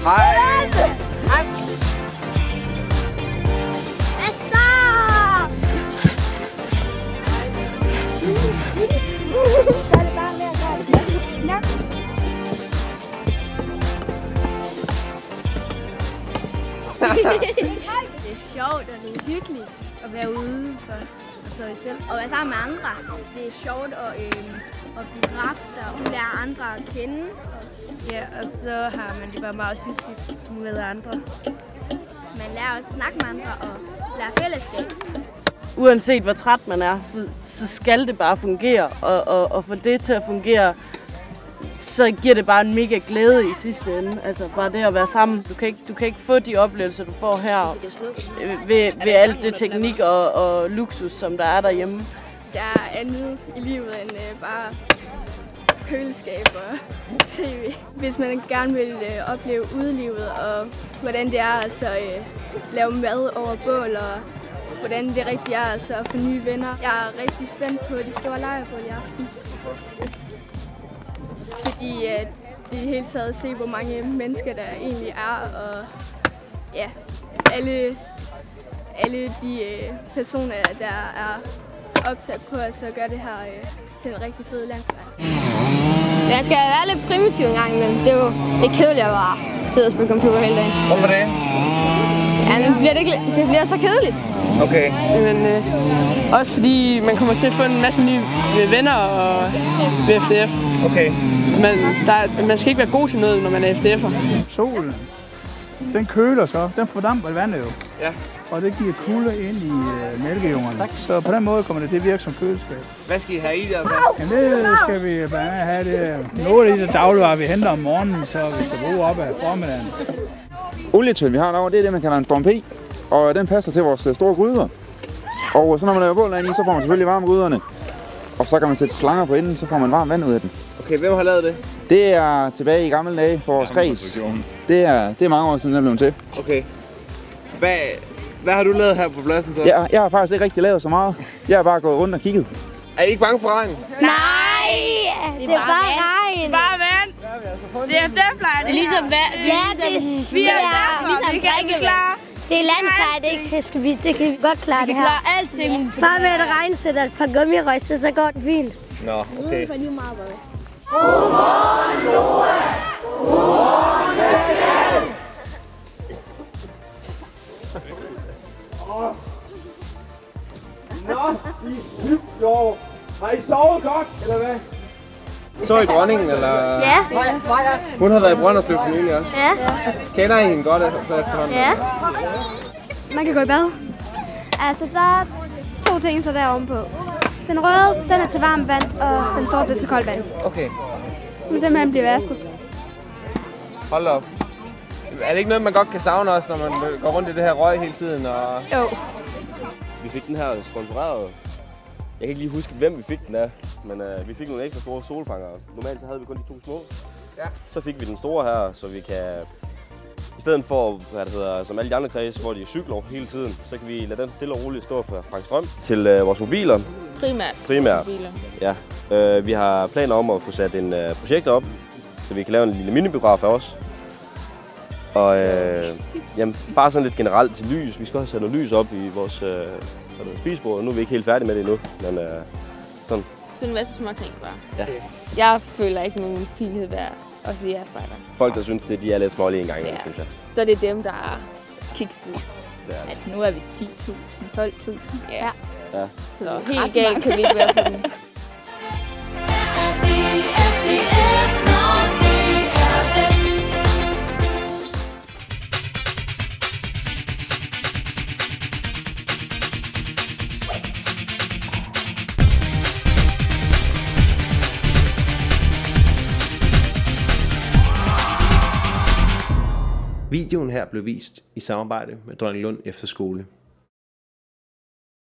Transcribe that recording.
Hej! Hej! Hvad så? Så er det bare med at gøre det. Ja. Det er sjovt, og det er hyggeligt at være ude for at slå et selv. Og være sammen med andre. Det er sjovt at blive raft og lære andre at kende. Ja, og så har man det bare meget hyggeligt med andre. Man lærer også at snakke med andre og lære fællesskab. Uanset hvor træt man er, så skal det bare fungere. Og for det til at fungere, så giver det bare en mega glæde i sidste ende. Altså bare det at være sammen. Du kan ikke få de oplevelser, du får her ved alt det teknik og luksus, som der er derhjemme. Der er andet i livet end bare køleskab og tv. Hvis man gerne vil opleve udelivet og hvordan det er at lave mad over bål og hvordan det rigtig er at få nye venner. Jeg er rigtig spændt på de store lejrbål i aften. Fordi det i hele taget se, hvor mange mennesker der egentlig er, og ja, alle de personer, der er opsat på at gøre det her til en rigtig fed landslejr. Jeg skal være lidt primitiv en gang imellem. Det er jo kedeligt at bare sidde og spille computer hele dagen. Hvorfor det? Ja, men det bliver så kedeligt. Okay. Men også fordi man kommer til at få en masse nye venner og ved FDF. Okay. Man skal ikke være god til noget, når man er FDF'er. Solen, den køler så, den fordamper vandet jo. Ja. Og det giver kulde ind i mælkejungerne. Så på den måde kommer det til at virke som køleskab. Hvad skal I have i der så? Jamen det skal vi blandt andet have det. Nogle af de dagligvarer, vi henter om morgenen, så vi skal bruge op af formiddagen. Olietøn, vi har derovre, det er det, man kalder en Storm P. Og den passer til vores store gryder. Og så når man laver bål derinde i, så får man selvfølgelig varme gryderne. Og så kan man sætte slanger på enden, så får man varmt vand ud af den. Okay, hvem har lavet det? Det er tilbage i gamle dage for vores kreds. Det er mange år siden, den blev til. Okay. Hvad har du lavet her på pladsen så? Jeg har faktisk ikke rigtig lavet så meget. Jeg har bare gået rundt og kigget. Er I ikke bange for regn? Nej! Det er bare regn. Bare vand! Det er FDF-lejr. Det er ligesom vand. Ja, det er ligesom vi kan ikke klare. Det er landslejr, det kan vi godt klare det her. Vi kan klare alting. Bare med at regn sætter et par gummirøg til, så går det fint. Nå, okay. Godmorgen, Noah! Godmorgen, Vestjylland! Nå, I er sygt sove. Har I sovet godt, eller hvad? Så I dronningen, eller? Ja. Hun har været i Brønderslev for nylig også. Ja. Kender I hende godt så efterhånden? Ja. Man kan gå i bad. Altså, der er 2 ting, så der er ovenpå. Den røde, den er til varmt vand, og den sorte er til koldt vand. Okay. Du vil simpelthen blive vasket. Hold op. Er det ikke noget, man godt kan savne også, når man går rundt i det her røg hele tiden? Og... Jo. Vi fik den her sponsoreret. Jeg kan ikke lige huske, hvem vi fik den af, men vi fik nogle ekstra store solfangere. Normalt så havde vi kun de 2 små. Ja. Så fik vi den store her, så vi kan... I stedet for, som alle de andre kredse, hvor de cykler hele tiden, så kan vi lade den stille og roligt stå fra Frank Strøm til vores mobiler. Primært. Mobiler. Ja. Vi har planer om at få sat en projekt op, så vi kan lave en lille minibiograf af os. Og jamen, bare sådan lidt generelt til lys. Vi skal også have noget lys op i vores spisebord. Nu er vi ikke helt færdige med det endnu, men sådan. Sådan en masse små ting bare. Ja. Jeg føler ikke nogen pinlighed værd at sige, at jeg spejder. Folk, der synes, de er lidt smålige en gang, ja. Synes jeg. Så det er dem, der er kikset. Ja. Altså nu er vi 10.000, 12.000. Ja. Så helt ret galt kan vi ikke være på den. Videoen her blev vist i samarbejde med Dronninglund Efterskole.